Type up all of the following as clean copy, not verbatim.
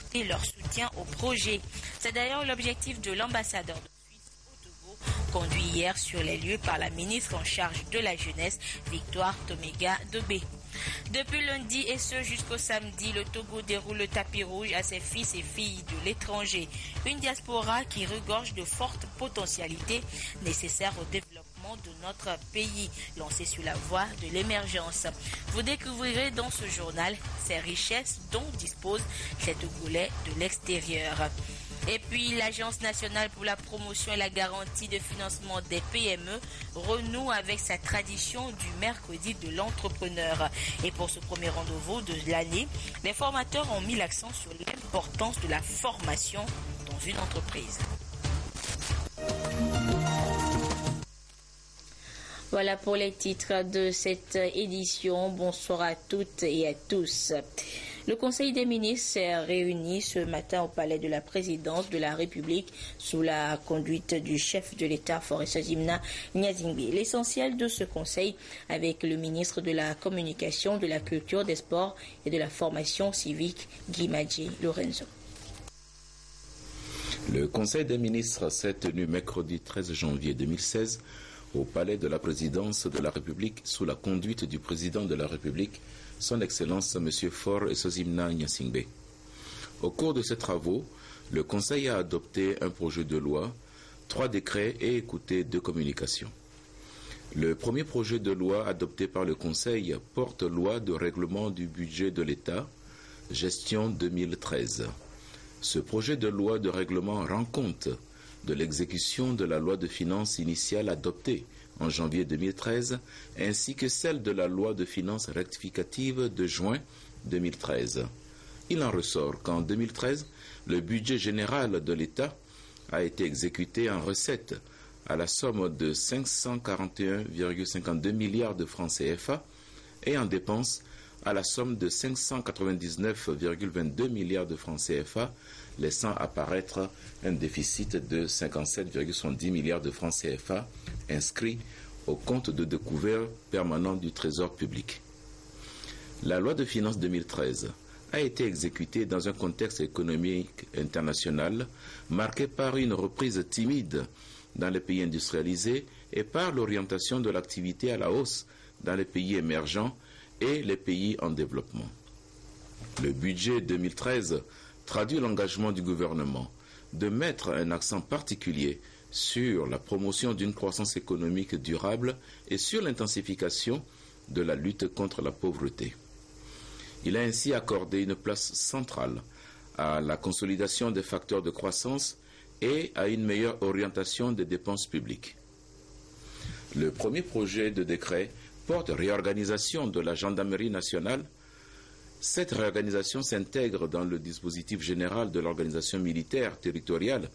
apporter leur soutien au projet. C'est d'ailleurs l'objectif de l'ambassadeur de Suisse au Togo, conduit hier sur les lieux par la ministre en charge de la jeunesse, Victoire Toméga Dobé. Depuis lundi et ce jusqu'au samedi, le Togo déroule le tapis rouge à ses fils et filles de l'étranger. Une diaspora qui regorge de fortes potentialités nécessaires au développement de notre pays, lancé sur la voie de l'émergence. Vous découvrirez dans ce journal ces richesses dont disposent les Togolais de l'extérieur. Et puis, l'Agence nationale pour la promotion et la garantie de financement des PME renoue avec sa tradition du mercredi de l'entrepreneur. Et pour ce premier rendez-vous de l'année, les formateurs ont mis l'accent sur l'importance de la formation dans une entreprise. Voilà pour les titres de cette édition. Bonsoir à toutes et à tous. Le Conseil des ministres s'est réuni ce matin au palais de la présidence de la République sous la conduite du chef de l'État, Faure Sozimna Gnassingbé. L'essentiel de ce conseil avec le ministre de la Communication, de la Culture, des Sports et de la Formation civique, Guy Madji Lorenzo. Le Conseil des ministres s'est tenu mercredi 13 janvier 2016 au palais de la présidence de la République sous la conduite du président de la République, Son Excellence M. Faure Sozimna Gnassingbé. Au cours de ces travaux, le Conseil a adopté un projet de loi, 3 décrets et écouté 2 communications. Le premier projet de loi adopté par le Conseil porte loi de règlement du budget de l'État, gestion 2013. Ce projet de loi de règlement rend compte de l'exécution de la loi de finances initiale adoptée en janvier 2013, ainsi que celle de la loi de finances rectificative de juin 2013. Il en ressort qu'en 2013, le budget général de l'État a été exécuté en recettes à la somme de 541,52 milliards de francs CFA et en dépenses à la somme de 599,22 milliards de francs CFA, laissant apparaître un déficit de 57,70 milliards de francs CFA inscrit au compte de découvert permanent du Trésor public. La loi de finances 2013 a été exécutée dans un contexte économique international marqué par une reprise timide dans les pays industrialisés et par l'orientation de l'activité à la hausse dans les pays émergents et les pays en développement. Le budget 2013 traduit l'engagement du gouvernement de mettre un accent particulier sur la promotion d'une croissance économique durable et sur l'intensification de la lutte contre la pauvreté. Il a ainsi accordé une place centrale à la consolidation des facteurs de croissance et à une meilleure orientation des dépenses publiques. Le premier projet de décret porte réorganisation de la gendarmerie nationale. Cette réorganisation s'intègre dans le dispositif général de l'organisation militaire territoriale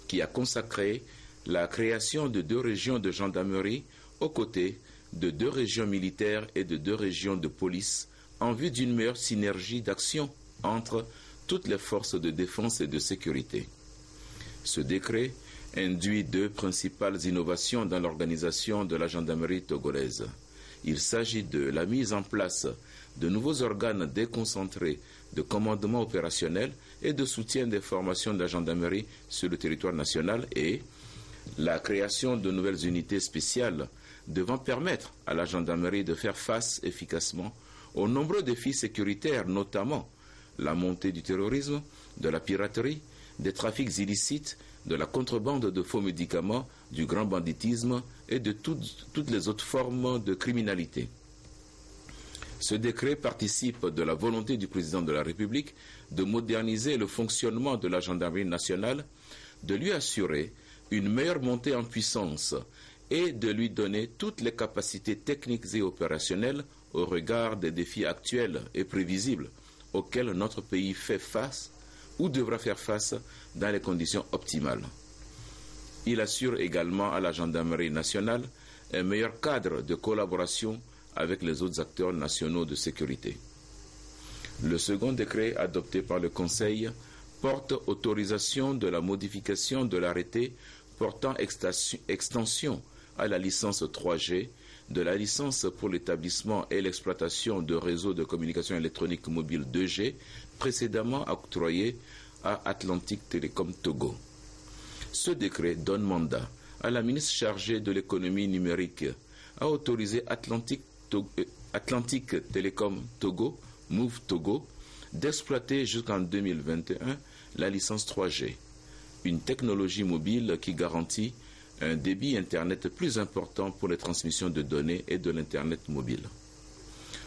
qui a consacré la création de 2 régions de gendarmerie aux côtés de 2 régions militaires et de 2 régions de police en vue d'une meilleure synergie d'action entre toutes les forces de défense et de sécurité. Ce décret induit 2 principales innovations dans l'organisation de la gendarmerie togolaise. Il s'agit de la mise en place de nouveaux organes déconcentrés de commandement opérationnel et de soutien des formations de la gendarmerie sur le territoire national et la création de nouvelles unités spéciales devant permettre à la gendarmerie de faire face efficacement aux nombreux défis sécuritaires, notamment la montée du terrorisme, de la piraterie, des trafics illicites, de la contrebande de faux médicaments, du grand banditisme et de toutes les autres formes de criminalité. Ce décret participe de la volonté du président de la République de moderniser le fonctionnement de la gendarmerie nationale, de lui assurer une meilleure montée en puissance et de lui donner toutes les capacités techniques et opérationnelles au regard des défis actuels et prévisibles auxquels notre pays fait face ou devra faire face dans les conditions optimales. Il assure également à la gendarmerie nationale un meilleur cadre de collaboration avec les autres acteurs nationaux de sécurité. Le second décret adopté par le Conseil porte autorisation de la modification de l'arrêté portant extension à la licence 3G, de la licence pour l'établissement et l'exploitation de réseaux de communication électronique mobile 2G, précédemment octroyée à Atlantic Telecom Togo. Ce décret donne mandat à la ministre chargée de l'économie numérique à autoriser Atlantic Telecom Togo, Move Togo, d'exploiter jusqu'en 2021 la licence 3G, une technologie mobile qui garantit un débit Internet plus important pour les transmissions de données et de l'Internet mobile.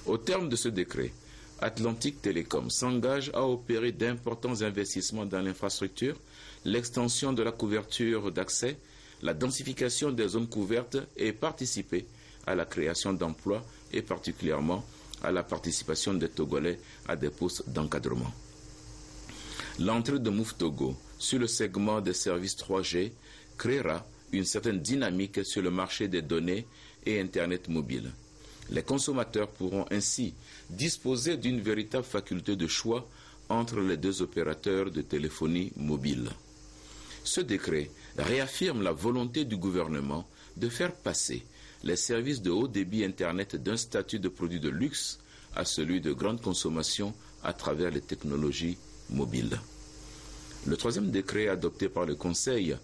Au terme de ce décret, Atlantic Telecom s'engage à opérer d'importants investissements dans l'infrastructure, l'extension de la couverture d'accès, la densification des zones couvertes et participer à la création d'emplois et particulièrement à la participation des Togolais à des postes d'encadrement. L'entrée de Move Togo sur le segment des services 3G créera une certaine dynamique sur le marché des données et Internet mobile. Les consommateurs pourront ainsi disposer d'une véritable faculté de choix entre les deux opérateurs de téléphonie mobile. Ce décret réaffirme la volonté du gouvernement de faire passer les services de haut débit Internet d'un statut de produit de luxe à celui de grande consommation à travers les technologies mobiles. Le troisième décret adopté par le Conseil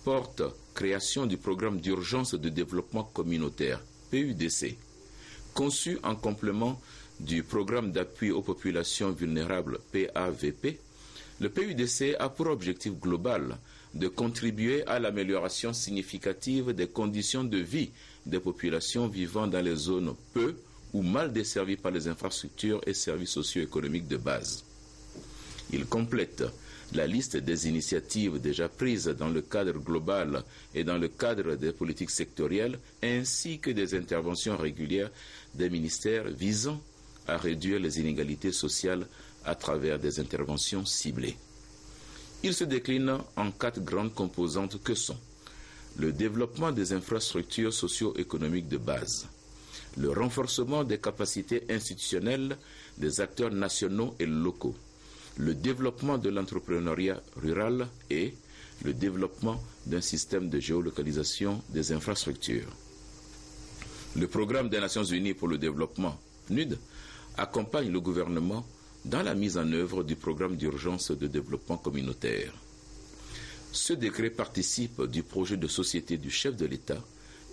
porte création du programme d'urgence de développement communautaire, PUDC. Conçu en complément du programme d'appui aux populations vulnérables, PAVP, le PUDC a pour objectif global de contribuer à l'amélioration significative des conditions de vie des populations vivant dans les zones peu ou mal desservies par les infrastructures et services socio-économiques de base. Il complète la liste des initiatives déjà prises dans le cadre global et dans le cadre des politiques sectorielles, ainsi que des interventions régulières des ministères visant à réduire les inégalités sociales à travers des interventions ciblées. Il se décline en 4 grandes composantes que sont le développement des infrastructures socio-économiques de base, le renforcement des capacités institutionnelles des acteurs nationaux et locaux, le développement de l'entrepreneuriat rural et le développement d'un système de géolocalisation des infrastructures. Le programme des Nations Unies pour le développement, PNUD, accompagne le gouvernement dans la mise en œuvre du programme d'urgence de développement communautaire. Ce décret participe du projet de société du chef de l'État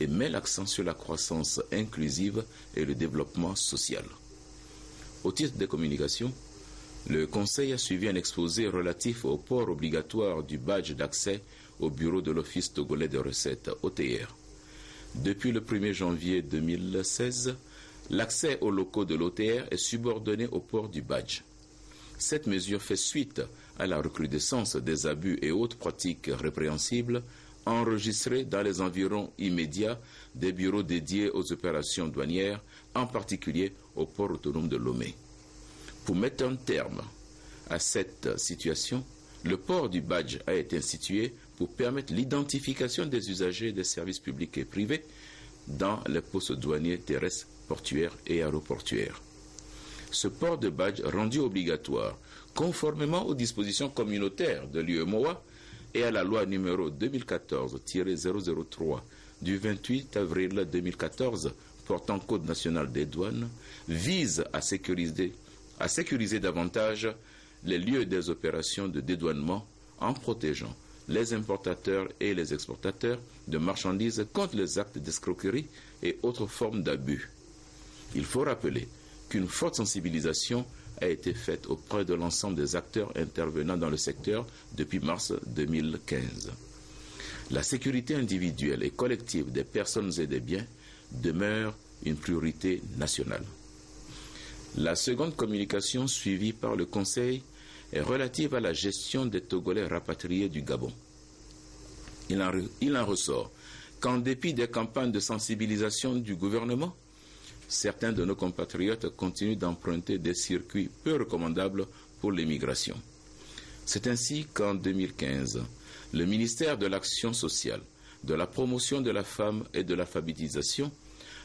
et met l'accent sur la croissance inclusive et le développement social. Au titre des communications, le Conseil a suivi un exposé relatif au port obligatoire du badge d'accès au bureau de l'Office togolais des recettes, OTR. Depuis le 1er janvier 2016, l'accès aux locaux de l'OTR est subordonné au port du badge. Cette mesure fait suite à la recrudescence des abus et autres pratiques répréhensibles enregistrées dans les environs immédiats des bureaux dédiés aux opérations douanières, en particulier au port autonome de Lomé. Pour mettre un terme à cette situation, le port du badge a été institué pour permettre l'identification des usagers des services publics et privés dans les postes douaniers terrestres, portuaires et aéroportuaires. Ce port de badge rendu obligatoire, conformément aux dispositions communautaires de l'UEMOA et à la loi numéro 2014-003 du 28 avril 2014 portant Code national des douanes, vise à sécuriser davantage les lieux des opérations de dédouanement en protégeant les importateurs et les exportateurs de marchandises contre les actes d'escroquerie et autres formes d'abus. Il faut rappeler qu'une forte sensibilisation a été faite auprès de l'ensemble des acteurs intervenant dans le secteur depuis mars 2015. La sécurité individuelle et collective des personnes et des biens demeure une priorité nationale. La seconde communication suivie par le Conseil est relative à la gestion des Togolais rapatriés du Gabon. Il en ressort qu'en dépit des campagnes de sensibilisation du gouvernement, certains de nos compatriotes continuent d'emprunter des circuits peu recommandables pour l'émigration. C'est ainsi qu'en 2015, le ministère de l'Action sociale, de la promotion de la femme et de l'alphabétisation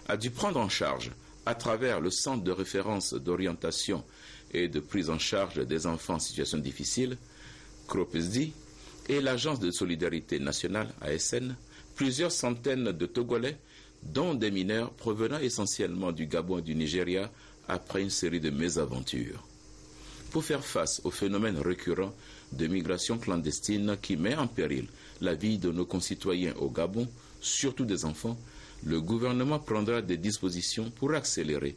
a dû prendre en charge, à travers le Centre de référence d'orientation et de prise en charge des enfants en situation difficile, CROPESDI, et l'Agence de solidarité nationale, ASN, plusieurs centaines de Togolais, dont des mineurs provenant essentiellement du Gabon et du Nigeria, après une série de mésaventures. pour faire face au phénomène récurrent de migration clandestine qui met en péril la vie de nos concitoyens au Gabon, surtout des enfants, le gouvernement prendra des dispositions pour accélérer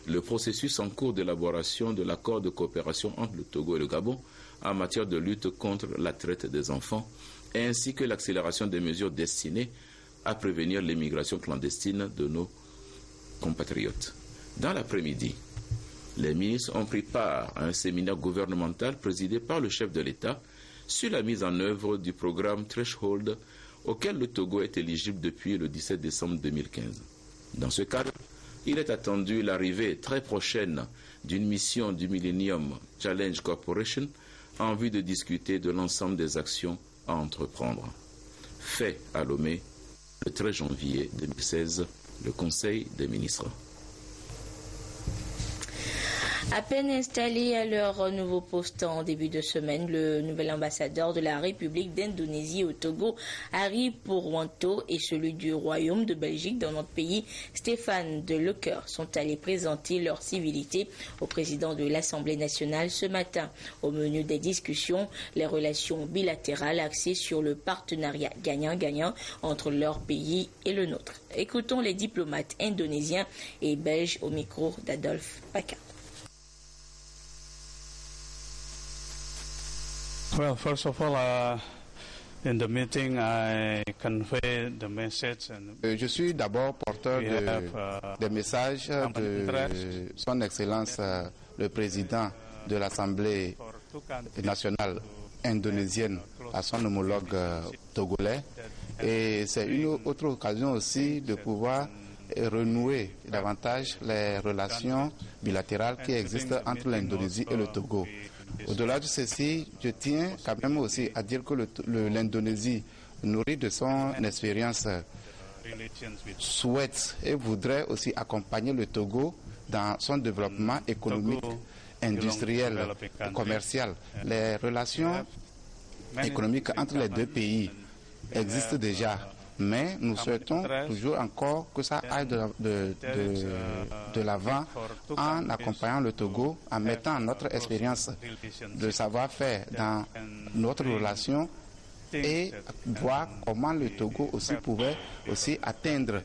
le processus en cours d'élaboration de l'accord de coopération entre le Togo et le Gabon en matière de lutte contre la traite des enfants, ainsi que l'accélération des mesures destinées à prévenir l'immigration clandestine de nos compatriotes. Dans l'après-midi, les ministres ont pris part à un séminaire gouvernemental présidé par le chef de l'État sur la mise en œuvre du programme Threshold auquel le Togo est éligible depuis le 17 décembre 2015. Dans ce cadre, il est attendu l'arrivée très prochaine d'une mission du Millennium Challenge Corporation en vue de discuter de l'ensemble des actions à entreprendre. Fait à Lomé, le 13 janvier 2016, le Conseil des ministres. À peine installé à leur nouveau poste en début de semaine, le nouvel ambassadeur de la République d'Indonésie au Togo, Harry Purwanto, et celui du Royaume de Belgique dans notre pays, Stéphane Delecœur, sont allés présenter leur civilité au président de l'Assemblée nationale ce matin. Au menu des discussions, les relations bilatérales axées sur le partenariat gagnant-gagnant entre leur pays et le nôtre. Écoutons les diplomates indonésiens et belges au micro d'Adolphe Paca. Well, first of all, in the meeting, I convey the message. Je suis d'abord porteur des messages de Son Excellence le Président de l'Assemblée nationale indonésienne à son homologue togolais. Et c'est une autre occasion aussi de pouvoir renouer davantage les relations bilatérales qui existent entre l'Indonésie et le Togo. Au-delà de ceci, je tiens quand même aussi à dire que l'Indonésie, nourrie de son expérience, souhaite et voudrait aussi accompagner le Togo dans son développement économique, industriel, commercial. Les relations économiques entre les deux pays existent déjà. Mais nous souhaitons toujours encore que ça aille de l'avant en accompagnant le Togo, en mettant notre expérience de savoir-faire dans notre relation et voir comment le Togo aussi pouvait aussi atteindre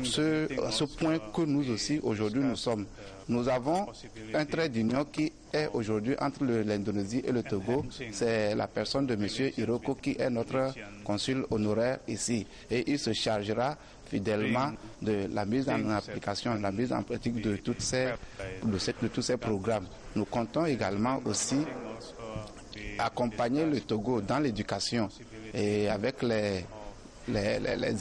ce point que nous aussi aujourd'hui nous sommes. Nous avons un trait d'union qui est aujourd'hui entre l'Indonésie et le Togo. C'est la personne de M. Hiroko qui est notre consul honoraire ici. Et il se chargera fidèlement de la mise en application, la mise en pratique de tous ces programmes. Nous comptons également aussi accompagner le Togo dans l'éducation et avec les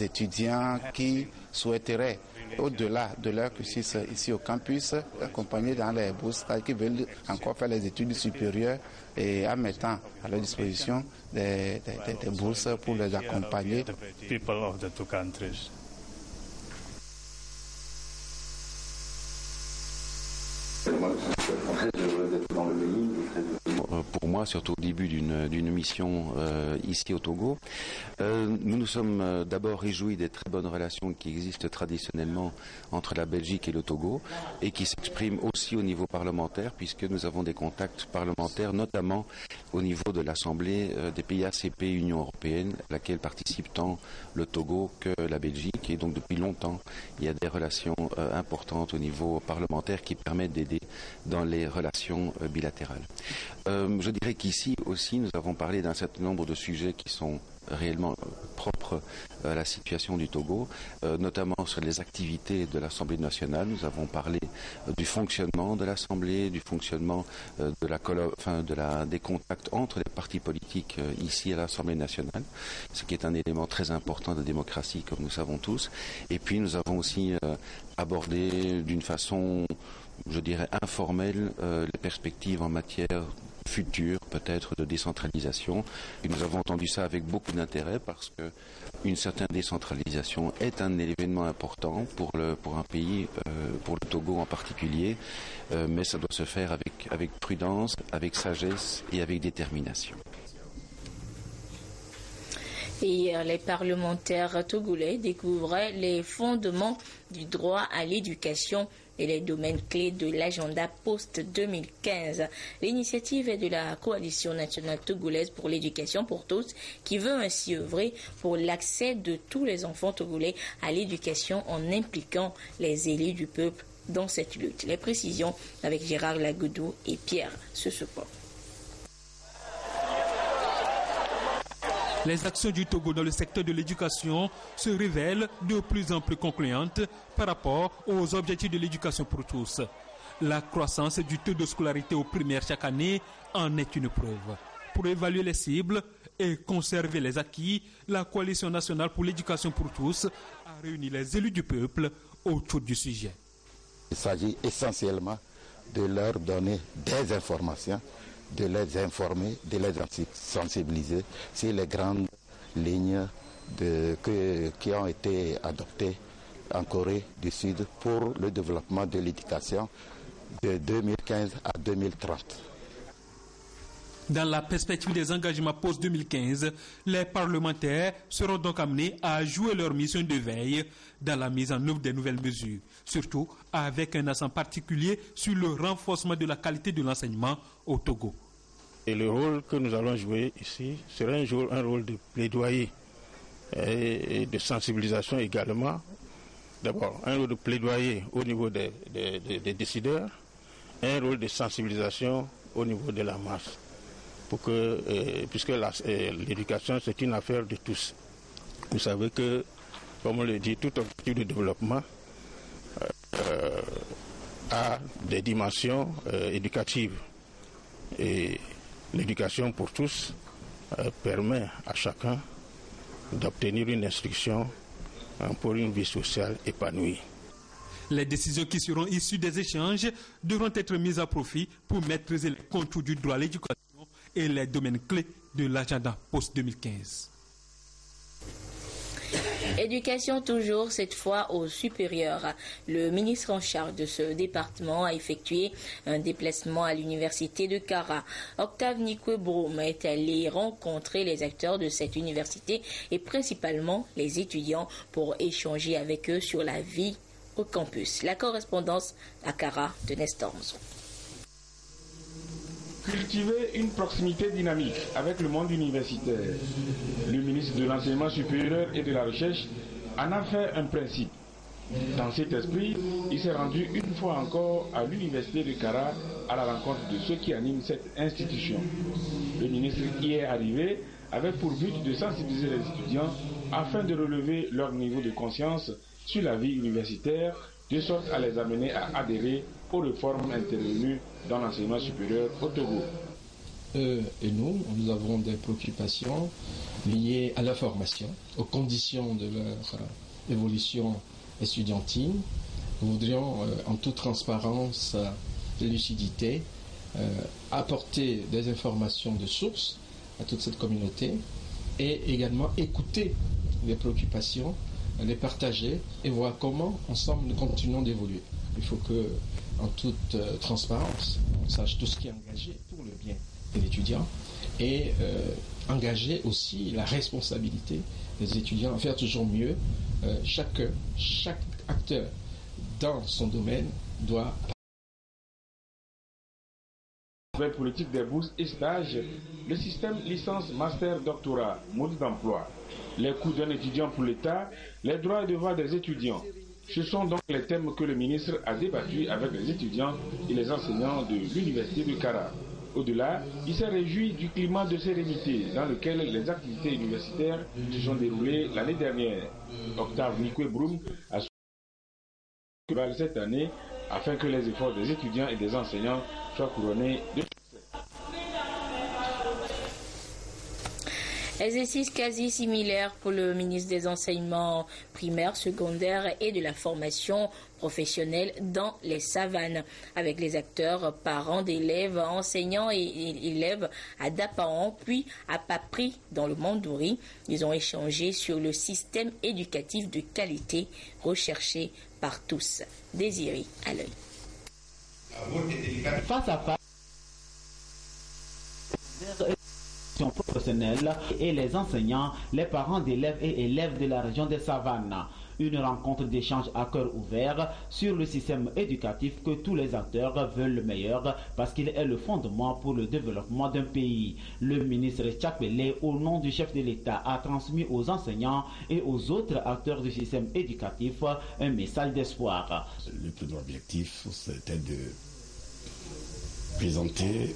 étudiants qui souhaiteraient, au-delà de leur cursus ici au campus, accompagner dans les bourses, qui veulent encore faire les études supérieures et en mettant à leur disposition des bourses pour les accompagner. Pour moi, surtout au début d'une mission ici au Togo, nous nous sommes d'abord réjouis des très bonnes relations qui existent traditionnellement entre la Belgique et le Togo et qui s'expriment aussi au niveau parlementaire puisque nous avons des contacts parlementaires, notamment au niveau de l'Assemblée des pays ACP Union européenne, à laquelle participent tant le Togo que la Belgique. Et donc depuis longtemps, il y a des relations importantes au niveau parlementaire qui permettent d'aider dans les relations bilatérales. Je dirais qu'ici aussi, nous avons parlé d'un certain nombre de sujets qui sont réellement propres à la situation du Togo, notamment sur les activités de l'Assemblée nationale. Nous avons parlé du fonctionnement de l'Assemblée, du fonctionnement des contacts entre les partis politiques ici à l'Assemblée nationale, ce qui est un élément très important de démocratie, comme nous savons tous. Et puis nous avons aussi abordé d'une façon, je dirais, informelle, les perspectives en matière future, peut-être, de décentralisation. Et nous avons entendu ça avec beaucoup d'intérêt parce que une certaine décentralisation est un événement important pour un pays, pour le Togo en particulier, mais ça doit se faire avec prudence, avec sagesse et avec détermination. Et hier, les parlementaires togolais découvraient les fondements du droit à l'éducation et les domaines clés de l'agenda post-2015. L'initiative est de la Coalition nationale togolaise pour l'éducation pour tous qui veut ainsi œuvrer pour l'accès de tous les enfants togolais à l'éducation en impliquant les élus du peuple dans cette lutte. Les précisions avec Gérard Lagoudou et Pierre Sessepan. Les actions du Togo dans le secteur de l'éducation se révèlent de plus en plus concluantes par rapport aux objectifs de l'éducation pour tous. La croissance du taux de scolarité aux primaires chaque année en est une preuve. Pour évaluer les cibles et conserver les acquis, la Coalition nationale pour l'éducation pour tous a réuni les élus du peuple autour du sujet. Il s'agit essentiellement de leur donner des informations, de les informer, de les sensibiliser sur les grandes lignes qui ont été adoptées en Corée du Sud pour le développement de l'éducation de 2015 à 2030. Dans la perspective des engagements post-2015, les parlementaires seront donc amenés à jouer leur mission de veille dans la mise en œuvre des nouvelles mesures, surtout avec un accent particulier sur le renforcement de la qualité de l'enseignement au Togo. Et le rôle que nous allons jouer ici sera un rôle de plaidoyer et de sensibilisation également. D'abord, un rôle de plaidoyer au niveau des décideurs, un rôle de sensibilisation au niveau de la masse. Puisque l'éducation, c'est une affaire de tous. Vous savez que, comme on le dit, tout objectif de développement a des dimensions éducatives. Et l'éducation pour tous permet à chacun d'obtenir une instruction pour une vie sociale épanouie. Les décisions qui seront issues des échanges devront être mises à profit pour maîtriser les contours du droit à l'éducation et les domaines clés de l'agenda post-2015. Éducation toujours, cette fois au supérieur. Le ministre en charge de ce département a effectué un déplacement à l'université de Kara. Octave Nikwe-Broum est allé rencontrer les acteurs de cette université et principalement les étudiants pour échanger avec eux sur la vie au campus. La correspondance à Kara de Nestor Mzo. Cultiver une proximité dynamique avec le monde universitaire. Le ministre de l'Enseignement supérieur et de la Recherche en a fait un principe. Dans cet esprit, il s'est rendu une fois encore à l'université de Kara à la rencontre de ceux qui animent cette institution. Le ministre y est arrivé avec pour but de sensibiliser les étudiants afin de relever leur niveau de conscience sur la vie universitaire, de sorte à les amener à adhérer aux réformes intervenues dans l'enseignement supérieur au Togo. Et nous avons des préoccupations liées à la formation, aux conditions de leur évolution estudiantine. Nous voudrions, en toute transparence et lucidité, apporter des informations de source à toute cette communauté et également écouter les préoccupations, les partager et voir comment ensemble nous continuons d'évoluer. Il faut que, en toute transparence, on sache tout ce qui est engagé pour le bien de l'étudiant et engager aussi la responsabilité des étudiants à faire toujours mieux. Chaque acteur dans son domaine doit... La politique des bourses et stages, le système licence, master, doctorat, mode d'emploi, les coûts d'un étudiant pour l'État, les droits et devoirs des étudiants. Ce sont donc les thèmes que le ministre a débattus avec les étudiants et les enseignants de l'université de Kara. Au-delà, il s'est réjoui du climat de sérénité dans lequel les activités universitaires se sont déroulées l'année dernière. Octave Nikwe-Broum a souhaité cette année afin que les efforts des étudiants et des enseignants soient couronnés de succès. Exercice quasi similaire pour le ministre des Enseignements primaires, secondaires et de la formation professionnelle dans les savanes, avec les acteurs, parents d'élèves, enseignants et élèves à Dapaon, puis à Papri dans le Mandouri. Ils ont échangé sur le système éducatif de qualité recherché par tous. Désiré à l'œil. Face à face, personnel et les enseignants, les parents d'élèves et élèves de la région des Savanes. Une rencontre d'échange à cœur ouvert sur le système éducatif que tous les acteurs veulent le meilleur parce qu'il est le fondement pour le développement d'un pays. Le ministre Tchapele, au nom du chef de l'État, a transmis aux enseignants et aux autres acteurs du système éducatif un message d'espoir. Le premier objectif, c'était de présenter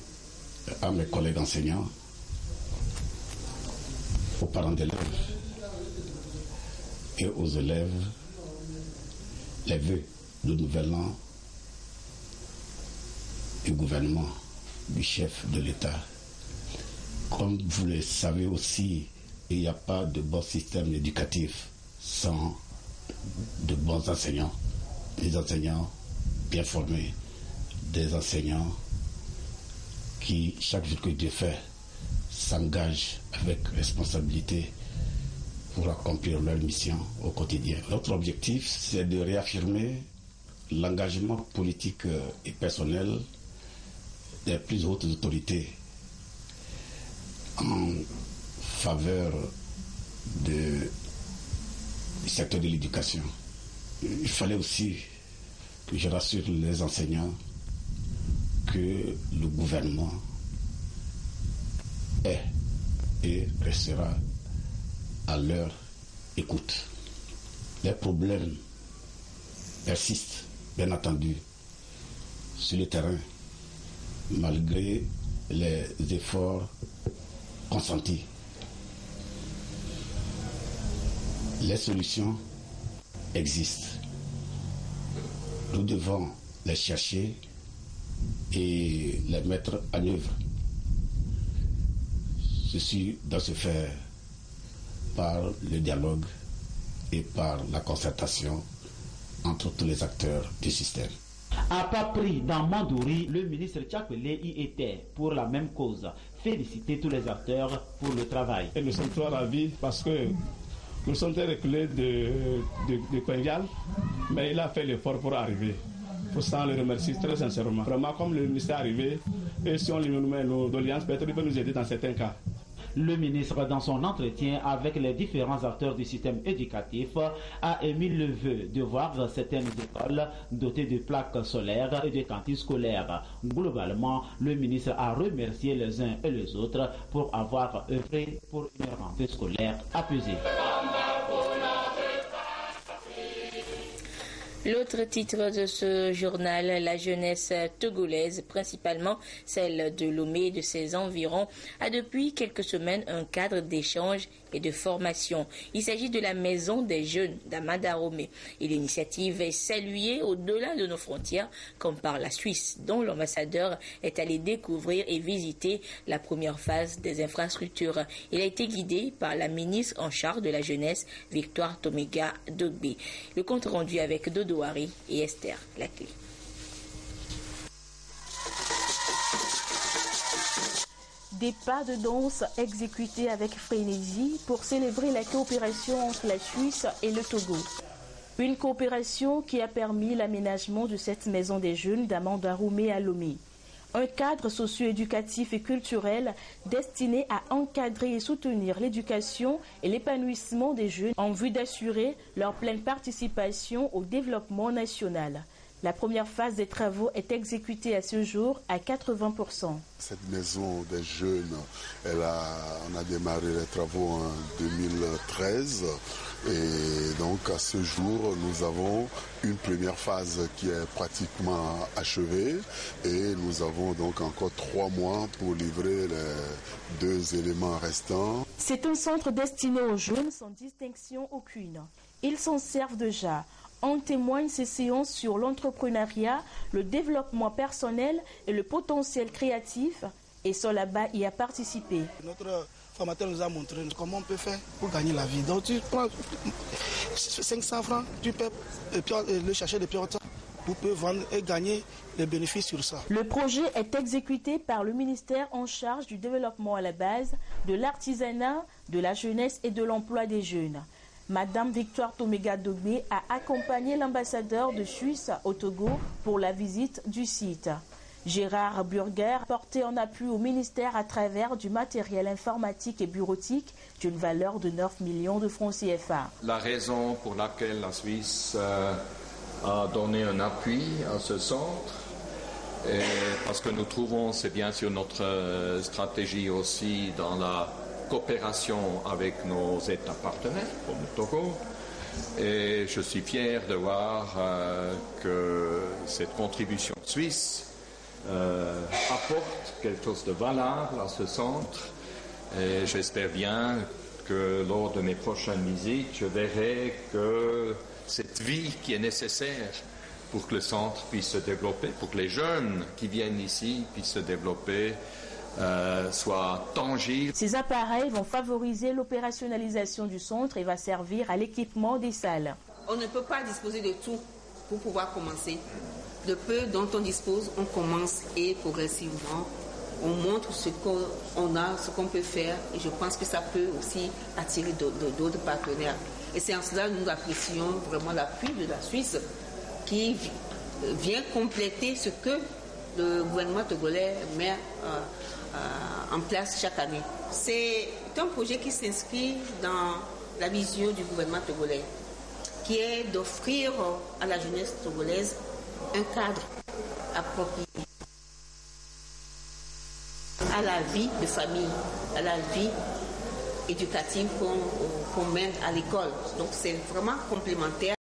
à mes collègues enseignants, aux parents d'élèves et aux élèves les vœux de nouvel an du gouvernement, du chef de l'État. Comme vous le savez aussi, il n'y a pas de bon système éducatif sans de bons enseignants, des enseignants bien formés, des enseignants qui, chaque jour que Dieu fait, s'engagent avec responsabilité pour accomplir leur mission au quotidien. Notre objectif, c'est de réaffirmer l'engagement politique et personnel des plus hautes autorités en faveur du secteur de l'éducation. Il fallait aussi que je rassure les enseignants que le gouvernement est et restera à leur écoute. Les problèmes persistent, bien entendu, sur le terrain, malgré les efforts consentis. Les solutions existent. Nous devons les chercher et les mettre en œuvre. Ceci doit se faire par le dialogue et par la concertation entre tous les acteurs du système. À pas pris dans Mandouri, le ministre Tchapele y était pour la même cause. Féliciter tous les acteurs pour le travail. Et nous sommes très ravis parce que nous sommes très reculés de Kwendial, mais il a fait l'effort pour arriver. Pour ça, on le remercie très sincèrement. Vraiment, comme le ministre est arrivé, et si on lui met nos doléances, peut-être qu'il peut nous aider dans certains cas. Le ministre, dans son entretien avec les différents acteurs du système éducatif, a émis le vœu de voir certaines écoles dotées de plaques solaires et de cantines scolaires. Globalement, le ministre a remercié les uns et les autres pour avoir œuvré pour une rentrée scolaire apaisée. L'autre titre de ce journal, la jeunesse togolaise, principalement celle de Lomé et de ses environs, a depuis quelques semaines un cadre d'échange et de formation. Il s'agit de la Maison des Jeunes d'Amadaromé et l'initiative est saluée au-delà de nos frontières, comme par la Suisse, dont l'ambassadeur est allé découvrir et visiter la première phase des infrastructures. Il a été guidé par la ministre en charge de la jeunesse, Victoire Tomega Dogbe. Le compte rendu avec Dodo Harry et Esther Laclé. Des pas de danse exécutés avec frénésie pour célébrer la coopération entre la Suisse et le Togo. Une coopération qui a permis l'aménagement de cette maison des jeunes d'Amandaromé à Lomé. Un cadre socio-éducatif et culturel destiné à encadrer et soutenir l'éducation et l'épanouissement des jeunes en vue d'assurer leur pleine participation au développement national. La première phase des travaux est exécutée à ce jour à 80%. Cette maison des jeunes, on a démarré les travaux en 2013 et donc à ce jour nous avons une première phase qui est pratiquement achevée et nous avons donc encore 3 mois pour livrer les 2 éléments restants. C'est un centre destiné aux jeunes sans distinction aucune. Ils s'en servent déjà. En témoignent ces séances sur l'entrepreneuriat, le développement personnel et le potentiel créatif. Et Solaba y a participé. Notre formateur nous a montré comment on peut faire pour gagner la vie. Donc tu prends 500 francs, tu peux le chercher depuis longtemps. Vous pouvez vendre et gagner les bénéfices sur ça. Le projet est exécuté par le ministère en charge du développement à la base, de l'artisanat, de la jeunesse et de l'emploi des jeunes. Madame Victoire Tomega Dogbe a accompagné l'ambassadeur de Suisse au Togo pour la visite du site. Gérard Burger portait en appui au ministère à travers du matériel informatique et bureautique d'une valeur de 9 millions de francs CFA. La raison pour laquelle la Suisse a donné un appui à ce centre, et parce que nous trouvons, c'est bien sûr notre stratégie aussi dans la coopération avec nos États partenaires, comme le Togo. Et je suis fier de voir que cette contribution suisse apporte quelque chose de valable à ce centre. Et j'espère bien que lors de mes prochaines visites, je verrai que cette vie qui est nécessaire pour que le centre puisse se développer, pour que les jeunes qui viennent ici puissent se développer, soit tangible. Ces appareils vont favoriser l'opérationnalisation du centre et va servir à l'équipement des salles. On ne peut pas disposer de tout pour pouvoir commencer. Le peu dont on dispose, on commence et progressivement, on montre ce qu'on a, ce qu'on peut faire et je pense que ça peut aussi attirer d'autres partenaires. Et c'est en cela que nous apprécions vraiment l'appui de la Suisse qui vient compléter ce que le gouvernement togolais met en place chaque année. C'est un projet qui s'inscrit dans la vision du gouvernement togolais, qui est d'offrir à la jeunesse togolaise un cadre approprié à la vie de famille, à la vie éducative qu'on mène à l'école. Donc c'est vraiment complémentaire.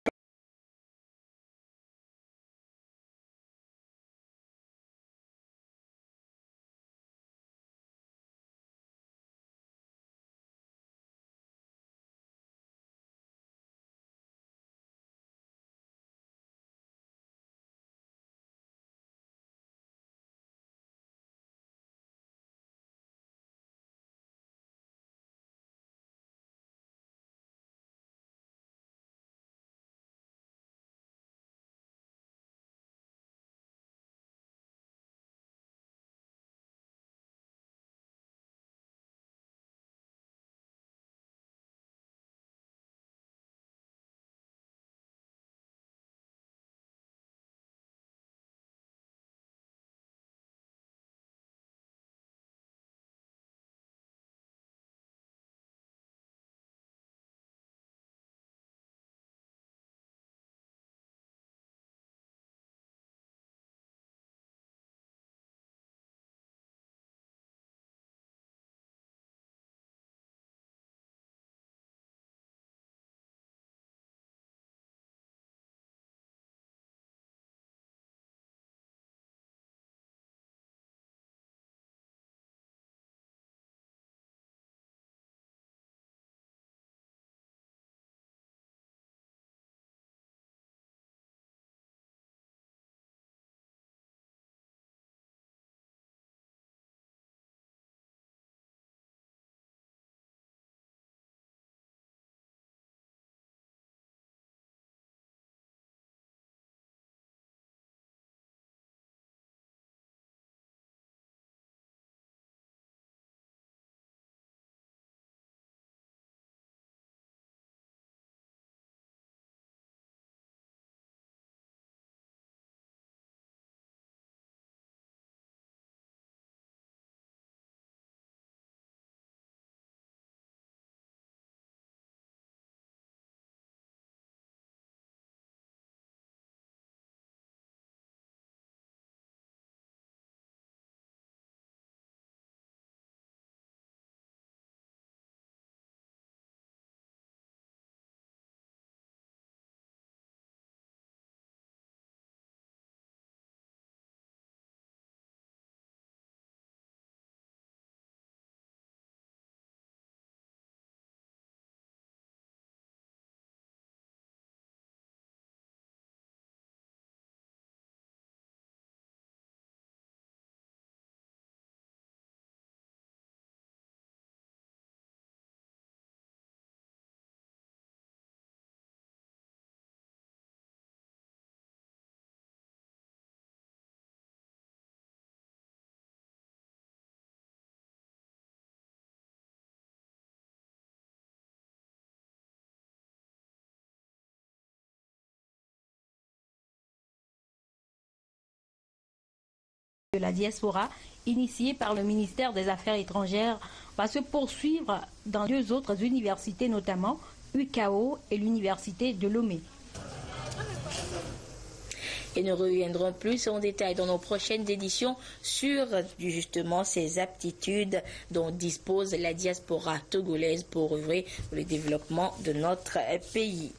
de la diaspora, initié par le ministère des Affaires étrangères, va se poursuivre dans 2 autres universités, notamment UCAO et l'université de Lomé. Et nous reviendrons plus en détail dans nos prochaines éditions sur justement ces aptitudes dont dispose la diaspora togolaise pour œuvrer pour le développement de notre pays.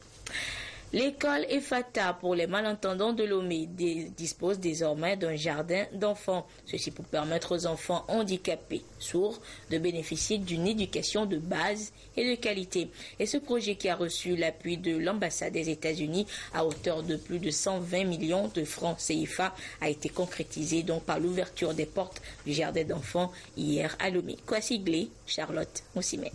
L'école EFATA pour les malentendants de Lomé dispose désormais d'un jardin d'enfants. Ceci pour permettre aux enfants handicapés, sourds, de bénéficier d'une éducation de base et de qualité. Et ce projet qui a reçu l'appui de l'ambassade des États-Unis à hauteur de plus de 120 millions de francs CFA a été concrétisé donc par l'ouverture des portes du jardin d'enfants hier à Lomé. Kwasi Charlotte Moussimet.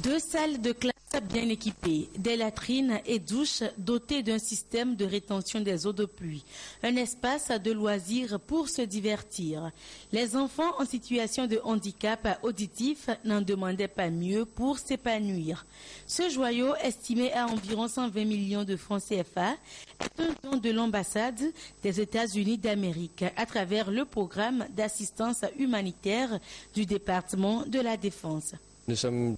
2 salles de classe bien équipées, des latrines et douches dotées d'un système de rétention des eaux de pluie, un espace de loisirs pour se divertir. Les enfants en situation de handicap auditif n'en demandaient pas mieux pour s'épanouir. Ce joyau, estimé à environ 120 millions de francs CFA, est un don de l'ambassade des États-Unis d'Amérique à travers le programme d'assistance humanitaire du département de la Défense. Nous sommes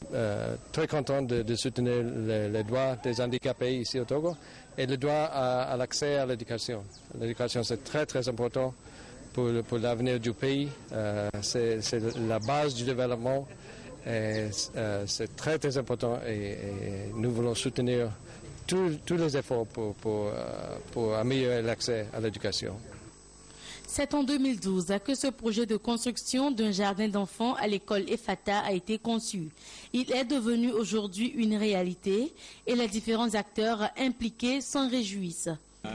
très contents de soutenir les droits des handicapés ici au Togo et le droit à l'accès à l'éducation. L'éducation, c'est très très important pour l'avenir du pays. C'est la base du développement. C'est très très important et nous voulons soutenir tous les efforts pour améliorer l'accès à l'éducation. C'est en 2012 que ce projet de construction d'un jardin d'enfants à l'école EFATA a été conçu. Il est devenu aujourd'hui une réalité et les différents acteurs impliqués s'en réjouissent.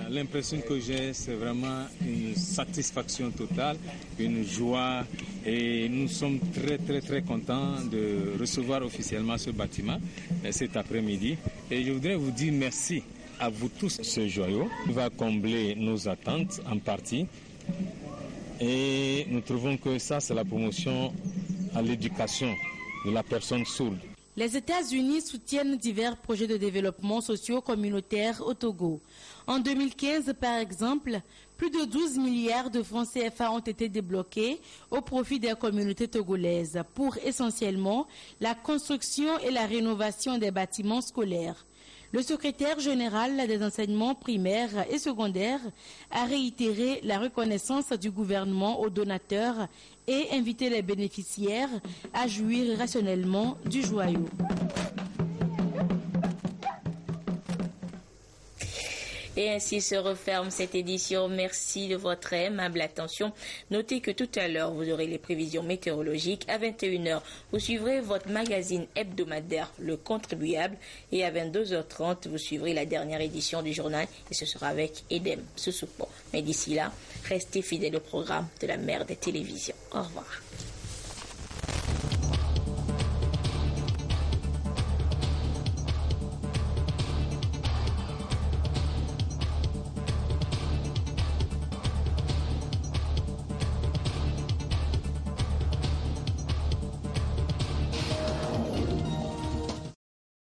L'impression que j'ai, c'est vraiment une satisfaction totale, une joie et nous sommes très très très contents de recevoir officiellement ce bâtiment cet après-midi. Et je voudrais vous dire merci à vous tous. Ce joyau va combler nos attentes en partie. Et nous trouvons que ça, c'est la promotion à l'éducation de la personne sourde. Les États-Unis soutiennent divers projets de développement socio-communautaire au Togo. En 2015, par exemple, plus de 12 milliards de francs CFA ont été débloqués au profit des communautés togolaises pour essentiellement la construction et la rénovation des bâtiments scolaires. Le secrétaire général des enseignements primaires et secondaires a réitéré la reconnaissance du gouvernement aux donateurs et invité les bénéficiaires à jouir rationnellement du joyau. Et ainsi se referme cette édition. Merci de votre aimable attention. Notez que tout à l'heure, vous aurez les prévisions météorologiques. À 21h, vous suivrez votre magazine hebdomadaire, Le Contribuable. Et à 22h30, vous suivrez la dernière édition du journal. Et ce sera avec Edem Sousoupo. Mais d'ici là, restez fidèles au programme de la mère des télévisions. Au revoir.